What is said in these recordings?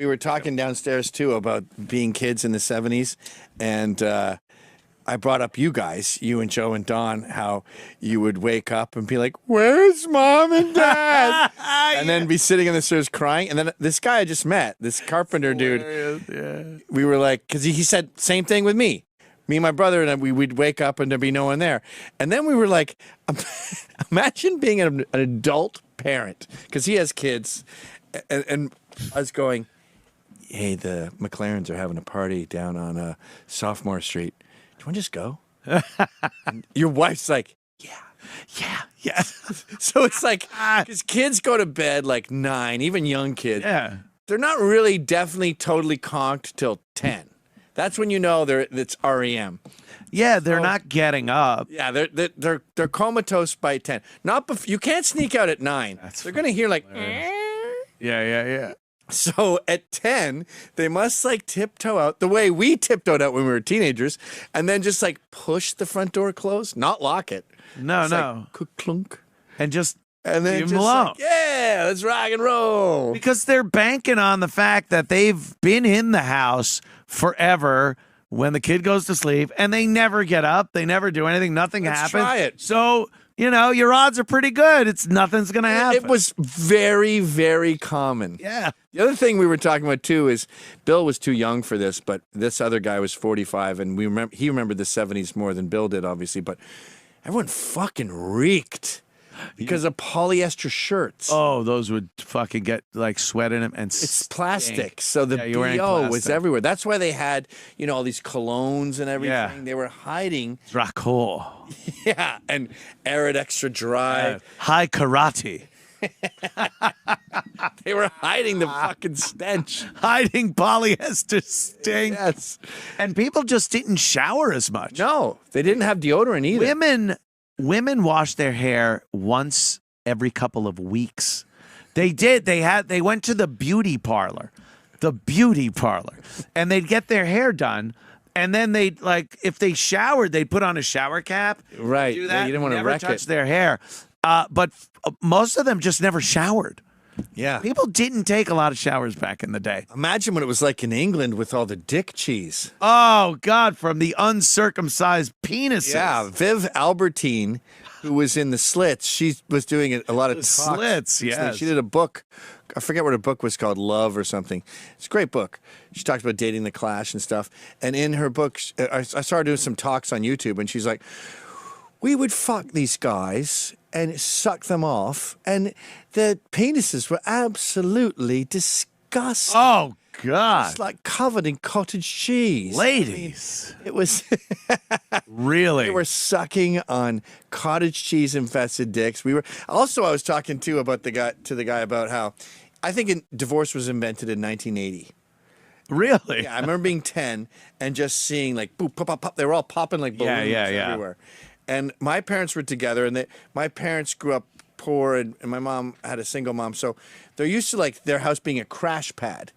We were talking downstairs too about being kids in the 70s, and I brought up you guys, you and Joe and Don, how you would wake up and be like, "Where's Mom and Dad?" And then be sitting on the stairs crying. And then this guy I just met, this carpenter dude, we were like, because he said same thing with me. Me and my brother, and we'd wake up and there'd be no one there. And then we were like, imagine being an adult parent, because he has kids, and I was going, "Hey, the McLarens are having a party down on Sophomore Street. Do you want to just go?" And your wife's like, yeah. So it's like, because kids go to bed like 9, even young kids. Yeah. They're not really definitely totally conked till 10. That's when you know it's REM. Yeah, they're not getting up. Yeah, they're comatose by 10. Not you can't sneak out at 9. They're gonna hear like. Yeah. So at 10, they must like tiptoe out the way we tiptoed out when we were teenagers, and then just like push the front door closed, not lock it. No. Like, clunk. And just And then leave 'em just alone. like, yeah, let's rock and roll. Because they're banking on the fact that they've been in the house forever when the kid goes to sleep, and they never get up. They never do anything. Nothing happens. Try it. So, your odds are pretty good. Nothing's going to happen. It was very, very common. Yeah. The other thing we were talking about too is Bill was too young for this, but this other guy was 45, and he remembered the 70s more than Bill did, obviously. But everyone fucking reeked because of polyester shirts. Oh, those would fucking get like sweat in them, and it's plastic, so the you're wearing BO was plastic. everywhere. That's why they had all these colognes and everything. Yeah. They were hiding. Dracul. Yeah, and Arid Extra Dry. High karate. They were hiding the fucking stench. Hiding polyester stink. Yes. And people just didn't shower as much. No, they didn't have deodorant either. Women wash their hair once every couple of weeks. They did. They went to the beauty parlor. And they'd get their hair done. And then they'd, like, if they showered, they'd put on a shower cap. Right. Do Yeah, that. you didn't want to never wreck touch it. their hair. But most of them just never showered. Yeah. People didn't take a lot of showers back in the day. Imagine what it was like in England with all the dick cheese. Oh, God, from the uncircumcised penises. Yeah, Viv Albertine, who was in the Slits, she was doing a lot of talks. Slits, yes. She did a book. I forget what her book was called, Love or something. It's a great book. She talks about dating the Clash and stuff. And in her book, I saw her doing some talks on YouTube, and she's like, we would fuck these guys and suck them off, and the penises were absolutely disgusting. Oh, God. It's like covered in cottage cheese. Ladies. It was... Really? They were sucking on cottage cheese infested dicks. I was talking to the guy about how I think divorce was invented in 1980. Really? Yeah, I remember being 10 and just seeing like boop, pop, pop, pop. They were all popping like balloons everywhere. And my parents were together, and my parents grew up poor, and my mom had a single mom, so they're used to like their house being a crash pad.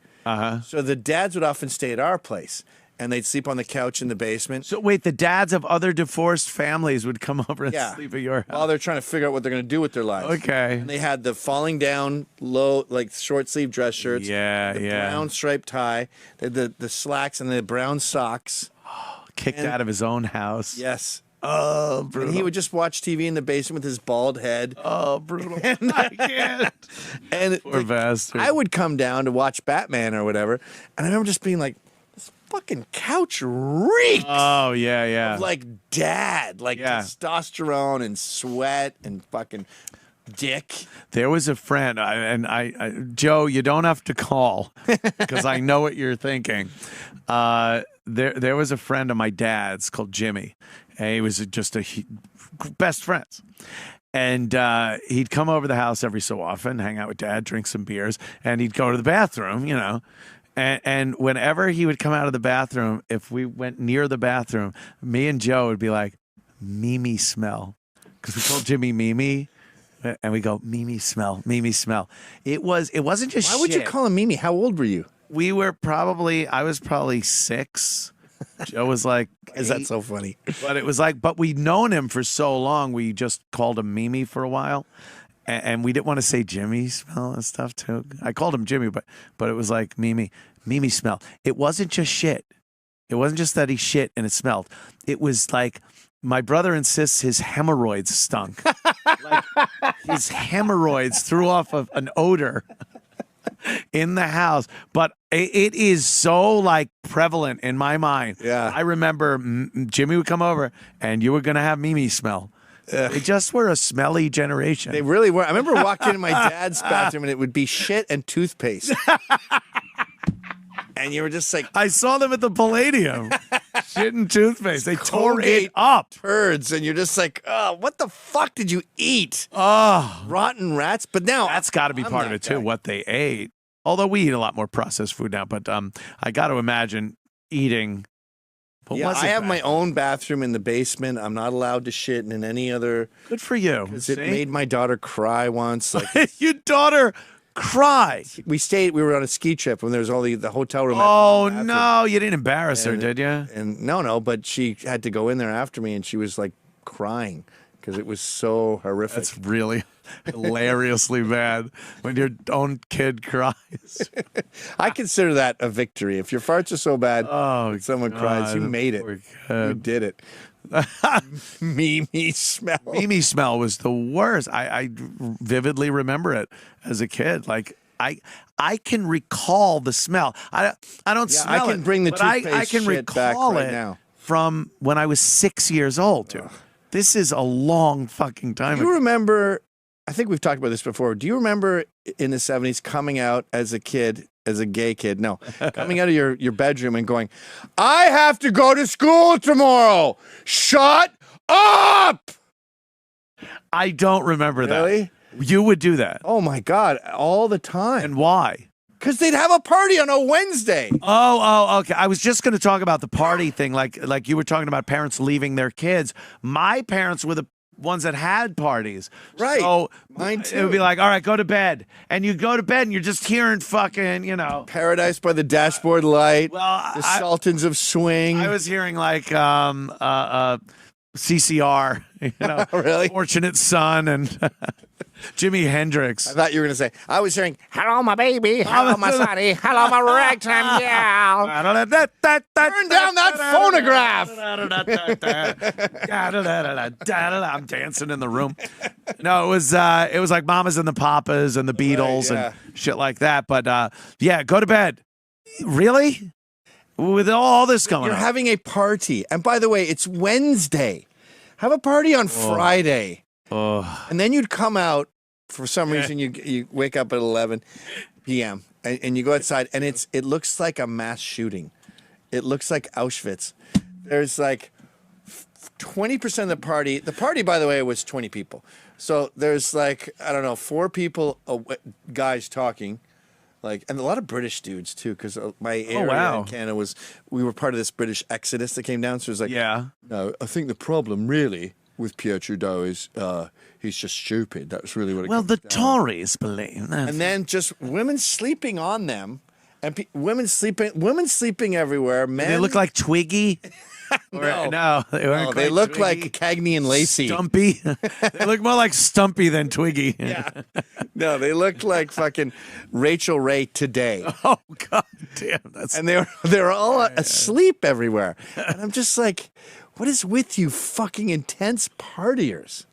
So the dads would often stay at our place, and they'd sleep on the couch in the basement. So wait, the dads of other divorced families would come over and sleep at your house? While they're trying to figure out what they're going to do with their lives. Okay. And they had the falling down low, like short sleeve dress shirts. Yeah, the brown striped tie, the slacks and the brown socks. Kicked out of his own house. Yes. Oh, brutal. And he would just watch TV in the basement with his bald head. Oh, brutal. I can't. And Poor bastard. I would come down to watch Batman or whatever, and I remember just being like, this fucking couch reeks. Oh, yeah. Of like dad, like testosterone and sweat and fucking dick. There was a friend, Joe, you don't have to call because I know what you're thinking. There was a friend of my dad's called Jimmy. And he was just best friends. And he'd come over the house every so often, hang out with Dad, drink some beers, and he'd go to the bathroom, And whenever he would come out of the bathroom, if we went near the bathroom, me and Joe would be like, Mimi smell. Because we called Jimmy Mimi. And we go, Mimi smell, Mimi smell. It wasn't just Why would you call him Mimi? How old were you? I was probably 6. Joe was like, is that so funny? But it was like, but we'd known him for so long, we just called him Mimi for a while. and we didn't want to say Jimmy smell and stuff too. I called him Jimmy, but it was like Mimi smell. It wasn't just shit. It wasn't just that he shit and it smelled. It was like my brother insists his hemorrhoids stunk. Like his hemorrhoids threw off of an odor in the house. But it is so like prevalent in my mind. Yeah. I remember Jimmy would come over and you were going to have Mimi smell. They just were a smelly generation. They really were. I remember walking into my dad's bathroom and it would be shit and toothpaste. And you were just like, I saw them at the Palladium. Shit and toothpaste. They tore it Colgate up. turds, and you're just like, oh, what the fuck did you eat? Oh, Rotten rats. But now that's got to be I'm part of that it too. guy. What they ate. Although we eat a lot more processed food now, but I got to imagine eating. What Yeah, was I it have back my then? own bathroom in the basement. I'm not allowed to shit in any other. Good for you. It See? made my daughter cry once. Like Your daughter cry. we were on a ski trip when there was only the hotel room. had Oh one bathroom. no, you didn't embarrass her, And- did you? And no, but she had to go in there after me, and she was like crying because it was so horrific. That's really hilariously bad when your own kid cries. I consider that a victory. If your farts are so bad, Oh, that someone cries, you God, made it. poor You kid. did it. Mimi smell. Mimi smell was the worst. I vividly remember it as a kid. Like I can recall the smell. I don't Yeah, smell I can it, bring the but I toothpaste can shit back recall right it now. from when I was 6 years old, dude. This is a long fucking time Do you ago. remember? I think we've talked about this before. Do you remember in the 70s coming out as a kid, as a gay kid? No, coming out of your bedroom and going, I have to go to school tomorrow. Shut up. I don't remember Really? that. You would do that. Oh my God, all the time. And why? Because they'd have a party on a Wednesday. Oh, okay. I was just going to talk about the party thing, like you were talking about parents leaving their kids. My parents were the ones that had parties. Right. So Mine it would be too. like, all right, go to bed. And you go to bed and you're just hearing fucking, Paradise by the Dashboard Light. Well, the Sultans of Swing. I was hearing like CCR, Really? Fortunate Son and Jimi Hendrix. I thought you were going to say, I was hearing, hello, my baby. Hello, my sonny. Hello, my ragtime gal. Turn Turn down that phonograph. I'm dancing in the room. No, it was like Mamas and the Papas and the Beatles yeah. and shit like that. But yeah, go to bed. Really? With all this going You're on. having a party. And by the way, it's Wednesday. Have a party on Friday. Oh. And then you'd come out. For some reason, you wake up at 11 p.m. and you go outside, and it looks like a mass shooting. It looks like Auschwitz. There's like 20% of the party. The party, by the way, was 20 people. So there's like, I don't know, 4 people, guys talking. Like, and a lot of British dudes too, because my area in Canada we were part of this British exodus that came down. So it was like, no, I think the problem really with Pierre Trudeau is he's just stupid. That's really what it Well, comes the down. Tories believe that. And then just women sleeping on them, and women sleeping everywhere. Men, They look like Twiggy. No. They weren't no, quite they look Twiggy. like Cagney and Lacey. Stumpy. They look more like Stumpy than Twiggy. Yeah. No, they look like fucking Rachel Ray today. Oh God damn! That's And they're all asleep everywhere. And I'm just like, what is with you fucking intense partiers?